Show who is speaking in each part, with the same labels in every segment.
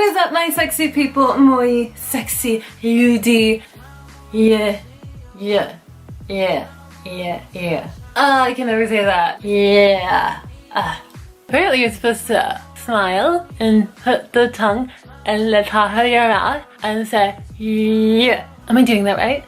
Speaker 1: is up, my sexy people, moi sexy ljudi? Yeah. I can never say that. Yeah. Apparently you're supposed to smile and put the tongue and the top of your mouth and say yeah. Am I doing that right?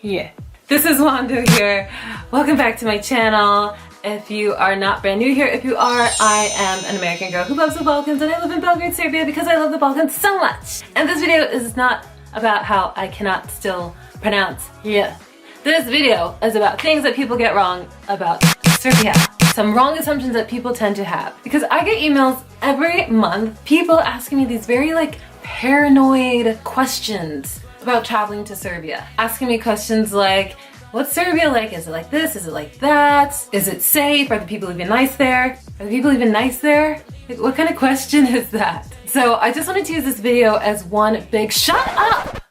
Speaker 1: Yeah. This is Wanda here. Welcome back to my channel. If you are not brand new here, if you are, I am an American girl who loves the Balkans, and I live in Belgrade, Serbia because I love the Balkans so much. And this video is not about how I cannot still pronounce yeah. This video is about things that people get wrong about Serbia. Some wrong assumptions that people tend to have. Because I get emails every month, people asking me these very paranoid questions about traveling to Serbia. Asking me questions like, what's Serbia like? Is it like this? Is it like that? Is it safe? Are the people even nice there? Are the people even nice there? Like, what kind of question is that? So I just wanted to use this video as one big shut up!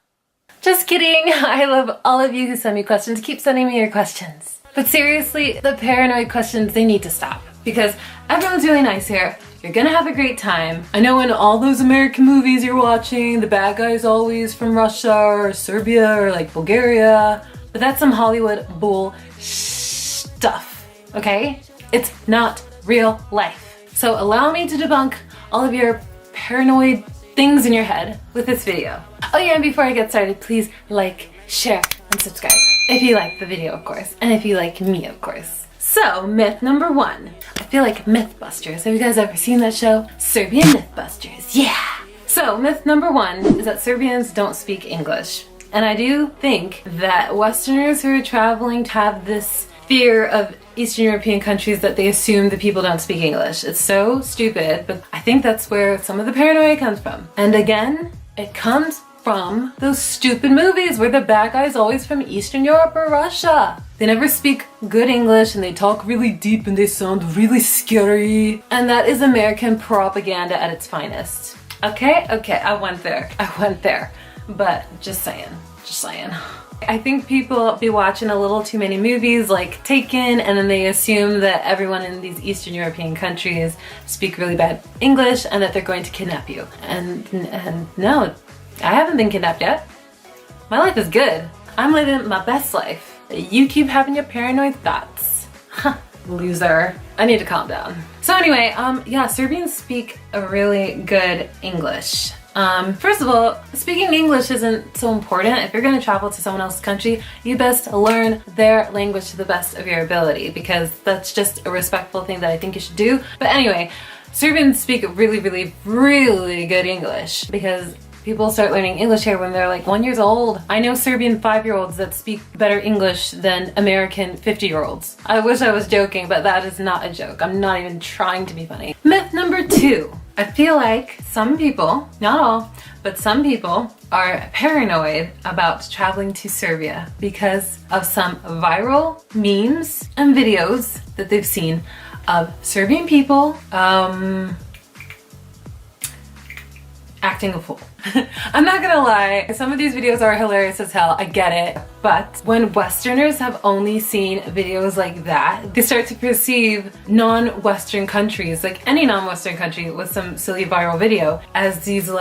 Speaker 1: Just kidding. I love all of you who send me questions. Keep sending me your questions. But seriously, the paranoid questions, they need to stop. Because everyone's really nice here. You're gonna have a great time. I know in all those American movies you're watching, the bad guy's always from Russia or Serbia or Bulgaria. But that's some Hollywood bull stuff, okay? It's not real life. So allow me to debunk all of your paranoid things in your head with this video. Oh yeah, and before I get started, please like, share, and subscribe. If you like the video, of course. And if you like me, of course. So, myth number one. I feel like Mythbusters. Have you guys ever seen that show? Serbian Mythbusters, yeah! So, myth number one is that Serbians don't speak English. And I do think that Westerners who are traveling have this fear of Eastern European countries that they assume the people don't speak English. It's so stupid, but I think that's where some of the paranoia comes from. And again, it comes from those stupid movies where the bad guy's always from Eastern Europe or Russia. They never speak good English and they talk really deep and they sound really scary. And that is American propaganda at its finest. Okay, I went there. But just saying. I think people be watching a little too many movies like Taken, and then they assume that everyone in these Eastern European countries speak really bad English and that they're going to kidnap you. And no, I haven't been kidnapped yet. My life is good. I'm living my best life. You keep having your paranoid thoughts. Huh, loser. I need to calm down. So anyway, yeah, Serbians speak a really good English. First of all, speaking English isn't so important. If you're going to travel to someone else's country, you best learn their language to the best of your ability, because that's just a respectful thing that I think you should do. But anyway, Serbians speak really good English, because people start learning English here when they're 1 year old. I know Serbian 5-year-olds that speak better English than American 50-year-olds. I wish I was joking, but that is not a joke. I'm not even trying to be funny. Myth number two. I feel like some people, not all, but some people are paranoid about traveling to Serbia because of some viral memes and videos that they've seen of Serbian people acting a fool. I'm not gonna lie, some of these videos are hilarious as hell, I get it, but when Westerners have only seen videos like that, they start to perceive non-Western countries, like any non-Western country with some silly viral video, as these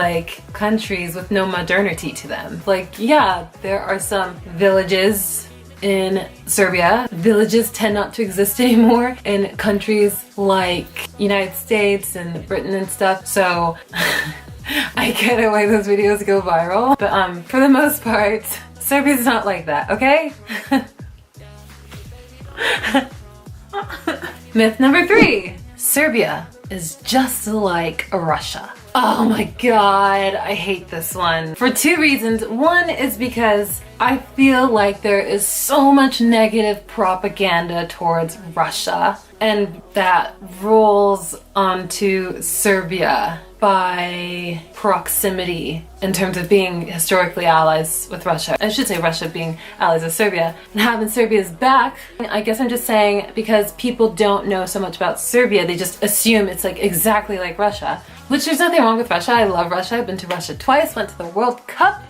Speaker 1: countries with no modernity to them. Yeah, there are some villages in Serbia. Villages tend not to exist anymore in countries like United States and Britain and stuff, so I get it why those videos go viral, but for the most part, Serbia's not like that, okay? Myth number three. Serbia is just like Russia. Oh my god, I hate this one. For two reasons. One is because I feel like there is so much negative propaganda towards Russia, and that rolls onto Serbia by proximity in terms of being historically allies with Russia. I should say Russia being allies with Serbia and having Serbia's back. I guess I'm just saying because people don't know so much about Serbia, they just assume it's exactly like Russia, which there's nothing wrong with Russia. I love Russia. I've been to Russia twice, went to the World Cup.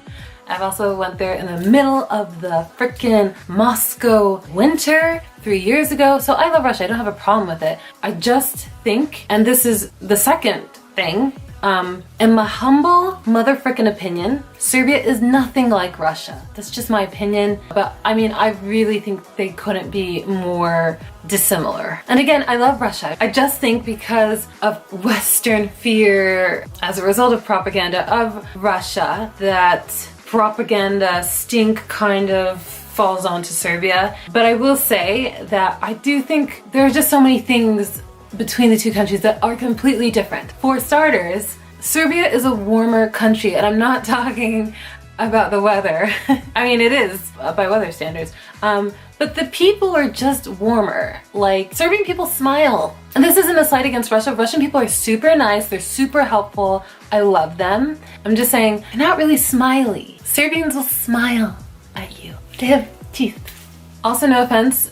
Speaker 1: I've also went there in the middle of the frickin' Moscow winter 3 years ago. So I love Russia. I don't have a problem with it. I just think, and this is the second thing, In my humble motherfucking opinion, Serbia is nothing like Russia. That's just my opinion. But I mean, I really think they couldn't be more dissimilar. And again, I love Russia. I just think because of Western fear as a result of propaganda of Russia, that propaganda stink kind of falls onto Serbia. But I will say that I do think there are just so many things between the two countries that are completely different. For starters, Serbia is a warmer country, and I'm not talking about the weather. I mean, it is by weather standards. But the people are just warmer. Like, Serbian people smile. And this isn't a slight against Russia. Russian people are super nice. They're super helpful. I love them. I'm just saying, they're not really smiley. Serbians will smile at you. They have teeth. Also, no offense,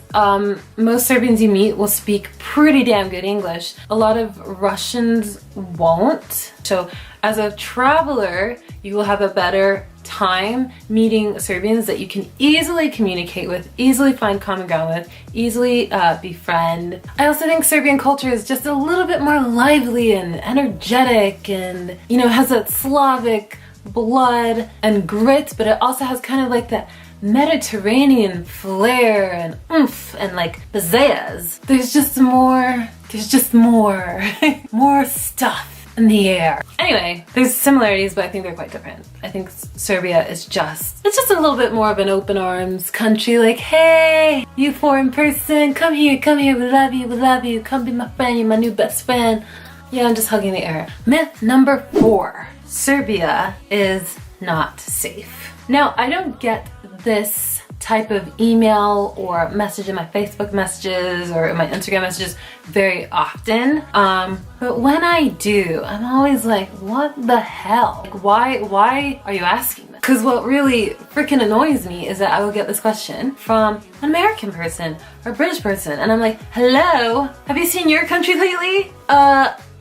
Speaker 1: most Serbians you meet will speak pretty damn good English. A lot of Russians won't. So as a traveler, you will have a better time meeting Serbians that you can easily communicate with, easily find common ground with, easily befriend. I also think Serbian culture is just a little bit more lively and energetic, and, you know, has that Slavic blood and grit, but it also has kind of like that Mediterranean flair and oomph and like pizzazz. There's just more more stuff in the air. Anyway, there's similarities, but I think they're quite different. I think Serbia is it's just a little bit more of an open arms country, like, hey, you foreign person, come here, we love you, come be my friend, you're my new best friend. Yeah, I'm just hugging the air. Myth number 4, Serbia is not safe. Now, I don't get this type of email or message in my Facebook messages or in my Instagram messages very often. But when I do, I'm always like, what the hell? Like, why are you asking this? Because what really freaking annoys me is that I will get this question from an American person or a British person, and I'm like, hello, have you seen your country lately?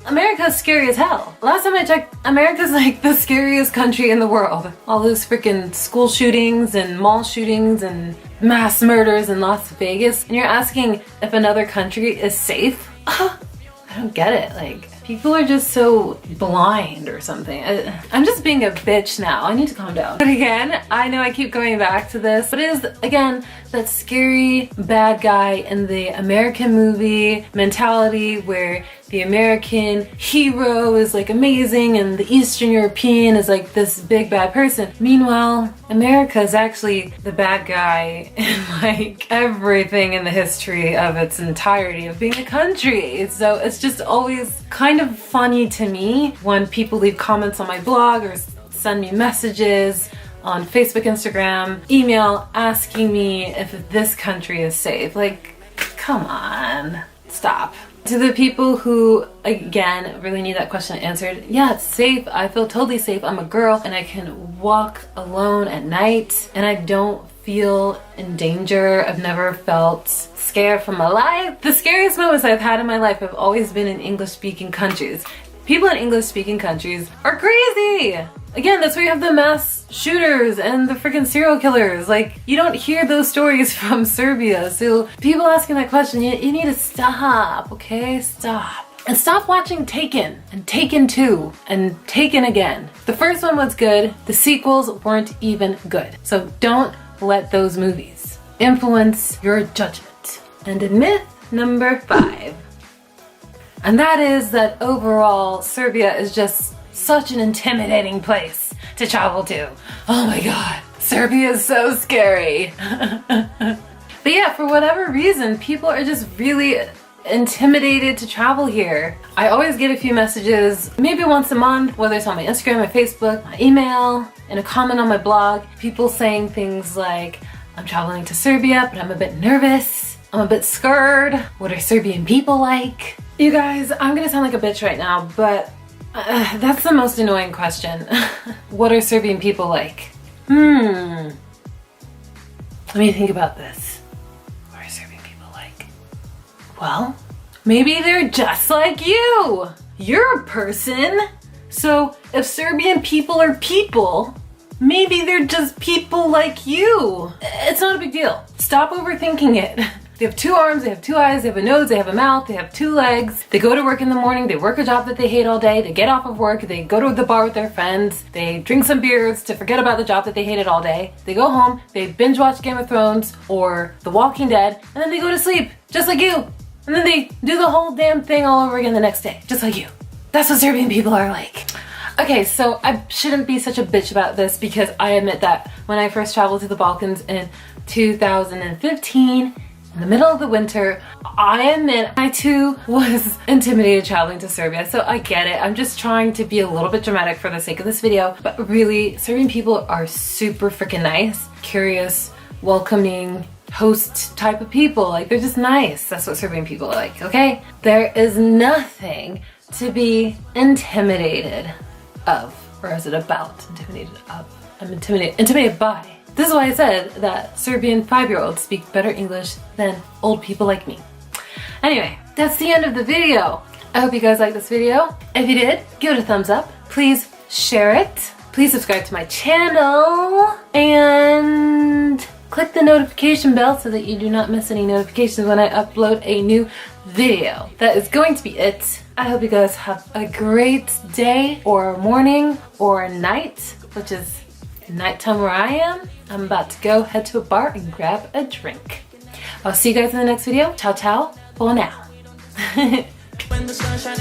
Speaker 1: America's scary as hell. Last time I checked, America's like the scariest country in the world. All those freaking school shootings and mall shootings and mass murders in Las Vegas. And you're asking if another country is safe? I don't get it. Like, people are just so blind or something. I'm just being a bitch now. I need to calm down. But again, I know I keep going back to this, but it is, again, that scary bad guy in the American movie mentality where the American hero is like amazing and the Eastern European is like this big bad person. Meanwhile, America is actually the bad guy in like everything in the history of its entirety of being a country. So it's just always kind of funny to me when people leave comments on my blog or send me messages on Facebook, Instagram, email asking me if this country is safe. Like, come on, stop. To the people who, again, really need that question answered, yeah, it's safe. I feel totally safe. I'm a girl and I can walk alone at night and I don't feel in danger. I've never felt scared for my life. The scariest moments I've had in my life have always been in English-speaking countries. People in English-speaking countries are crazy. Again, that's where you have the mass shooters and the freaking serial killers. Like, you don't hear those stories from Serbia. So people asking that question, you need to stop, okay? Stop. And stop watching Taken and Taken 2 and Taken again. The first one was good. The sequels weren't even good. So don't let those movies influence your judgment. And myth number 5. And that is that overall, Serbia is just such an intimidating place to travel to. Oh my god, Serbia is so scary. But yeah, for whatever reason, people are just really intimidated to travel here. I always get a few messages, maybe once a month, whether it's on my Instagram, my Facebook, my email, in a comment on my blog, people saying things like, I'm traveling to Serbia, but I'm a bit nervous. I'm a bit scared. What are Serbian people like? You guys, I'm gonna sound like a bitch right now, but that's the most annoying question. What are Serbian people like? Let me think about this. What are Serbian people like? Well, maybe they're just like you. You're a person. So if Serbian people are people, maybe they're just people like you. It's not a big deal. Stop overthinking it. They have 2 arms, they have 2 eyes, they have a nose, they have a mouth, they have 2 legs. They go to work in the morning, they work a job that they hate all day, they get off of work, they go to the bar with their friends, they drink some beers to forget about the job that they hated all day. They go home, they binge watch Game of Thrones or The Walking Dead, and then they go to sleep, just like you. And then they do the whole damn thing all over again the next day, just like you. That's what Serbian people are like. Okay, so I shouldn't be such a bitch about this because I admit that when I first traveled to the Balkans in 2015, in the middle of the winter, I admit I too was intimidated traveling to Serbia, so I get it. I'm just trying to be a little bit dramatic for the sake of this video, but really, Serbian people are super freaking nice, curious, welcoming, host type of people. Like, they're just nice. That's what Serbian people are like, okay? There is nothing to be intimidated of, or is it about? Intimidated of. I'm intimidated by. This is why I said that Serbian 5-year-olds speak better English than old people like me. Anyway, that's the end of the video. I hope you guys liked this video. If you did, give it a thumbs up. Please share it. Please subscribe to my channel and click the notification bell so that you do not miss any notifications when I upload a new video. That is going to be it. I hope you guys have a great day or morning or night, which is nighttime where I am. I'm about to go head to a bar and grab a drink. I'll see you guys in the next video. Ciao ciao for now. When the sunshine